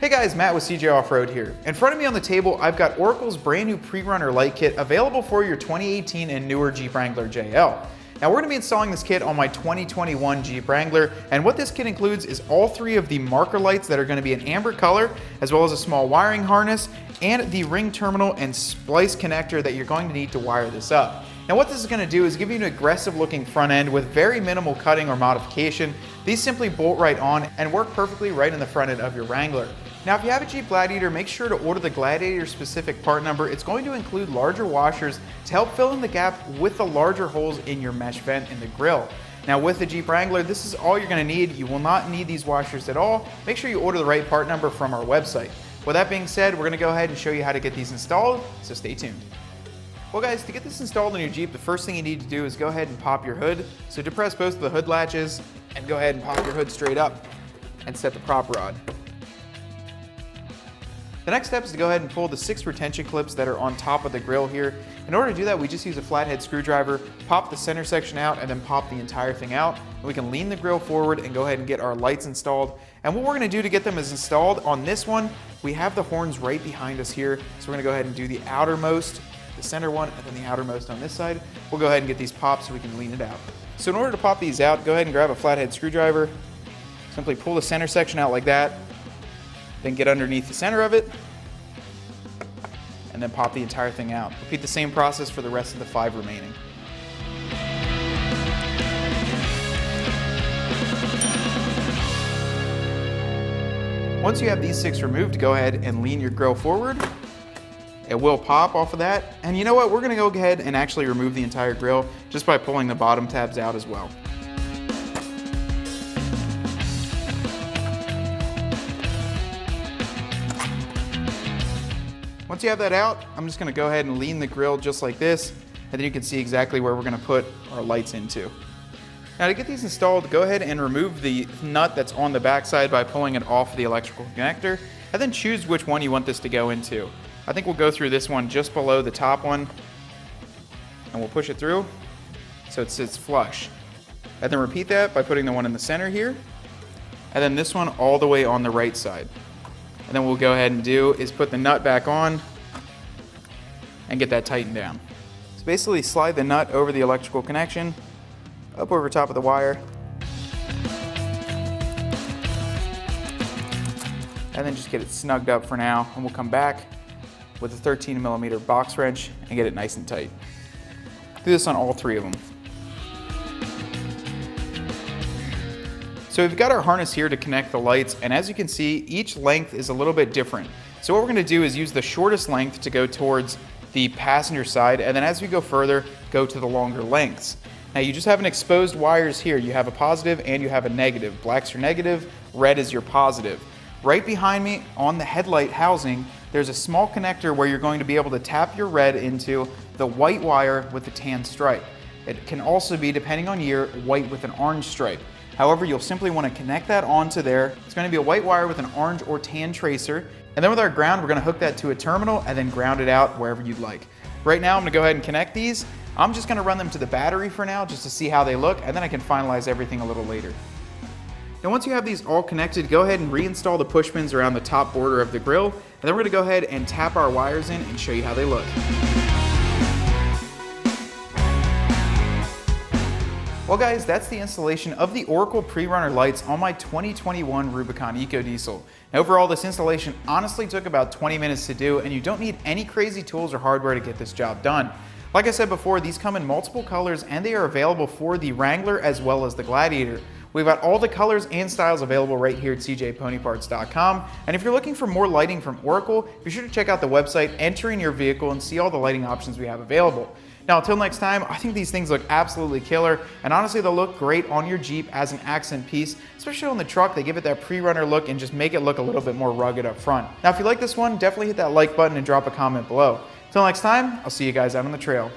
Hey guys, Matt with CJ Off-Road here. In front of me on the table, I've got Oracle's brand new pre-runner light kit available for your 2018 and newer Jeep Wrangler JL. Now we're going to be installing this kit on my 2021 Jeep Wrangler, and what this kit includes is all three of the marker lights that are going to be an amber color, as well as a small wiring harness, and the ring terminal and splice connector that you're going to need to wire this up. Now what this is going to do is give you an aggressive looking front end with very minimal cutting or modification. These simply bolt right on and work perfectly right in the front end of your Wrangler. Now if you have a Jeep Gladiator, make sure to order the Gladiator specific part number. It's going to include larger washers to help fill in the gap with the larger holes in your mesh vent in the grille. Now with the Jeep Wrangler, this is all you're going to need. You will not need these washers at all. Make sure you order the right part number from our website. With that being said, we're going to go ahead and show you how to get these installed, so stay tuned. Well guys, to get this installed on your Jeep, the first thing you need to do is go ahead and pop your hood. So depress both of the hood latches and go ahead and pop your hood straight up and set the prop rod. The next step is to go ahead and pull the 6 retention clips that are on top of the grille here. In order to do that, we just use a flathead screwdriver, pop the center section out, and then pop the entire thing out. And we can lean the grille forward and go ahead and get our lights installed. And what we're going to do to get them is installed on this one, we have the horns right behind us here. So we're going to go ahead and do the outermost, the center one, and then the outermost on this side. We'll go ahead and get these popped so we can lean it out. So in order to pop these out, go ahead and grab a flathead screwdriver, simply pull the center section out like that, then get underneath the center of it, and then pop the entire thing out. Repeat the same process for the rest of the 5 remaining. Once you have these 6 removed, go ahead and lean your grille forward. It will pop off of that. And you know what? We're gonna go ahead and actually remove the entire grille just by pulling the bottom tabs out as well. Once you have that out, I'm just gonna go ahead and lean the grille just like this, and then you can see exactly where we're gonna put our lights into. Now to get these installed, go ahead and remove the nut that's on the back side by pulling it off the electrical connector, and then choose which one you want this to go into. I think we'll go through this one just below the top one, and we'll push it through so it sits flush. And then repeat that by putting the one in the center here, and then this one all the way on the right side. And then what we'll go ahead and do is put the nut back on and get that tightened down. So basically slide the nut over the electrical connection, up over top of the wire, and then just get it snugged up for now, and we'll come back with a 13mm box wrench and get it nice and tight. Do this on all 3 of them. So we've got our harness here to connect the lights, and as you can see, each length is a little bit different. So what we're going to do is use the shortest length to go towards the passenger side, and then as we go further, go to the longer lengths. Now you just have an exposed wires here. You have a positive and you have a negative. Black's your negative, red is your positive. Right behind me on the headlight housing, there's a small connector where you're going to be able to tap your red into the white wire with the tan stripe. It can also be, depending on year, white with an orange stripe. However, you'll simply want to connect that onto there. It's going to be a white wire with an orange or tan tracer. And then with our ground, we're going to hook that to a terminal and then ground it out wherever you'd like. Right now, I'm going to go ahead and connect these. I'm just going to run them to the battery for now just to see how they look, and then I can finalize everything a little later. Now once you have these all connected, go ahead and reinstall the push pins around the top border of the grille, and then we're going to go ahead and tap our wires in and show you how they look. Well guys, that's the installation of the Oracle pre-runner lights on my 2021 Rubicon EcoDiesel. Now overall, this installation honestly took about 20 minutes to do, and you don't need any crazy tools or hardware to get this job done. Like I said before, these come in multiple colors and they are available for the Wrangler as well as the Gladiator. We've got all the colors and styles available right here at cjponyparts.com. And if you're looking for more lighting from Oracle, be sure to check out the website, enter in your vehicle, and see all the lighting options we have available. Now, until next time, I think these things look absolutely killer, and honestly, they'll look great on your Jeep as an accent piece, especially on the truck. They give it that pre-runner look and just make it look a little bit more rugged up front. Now, if you like this one, definitely hit that like button and drop a comment below. Until next time, I'll see you guys out on the trail.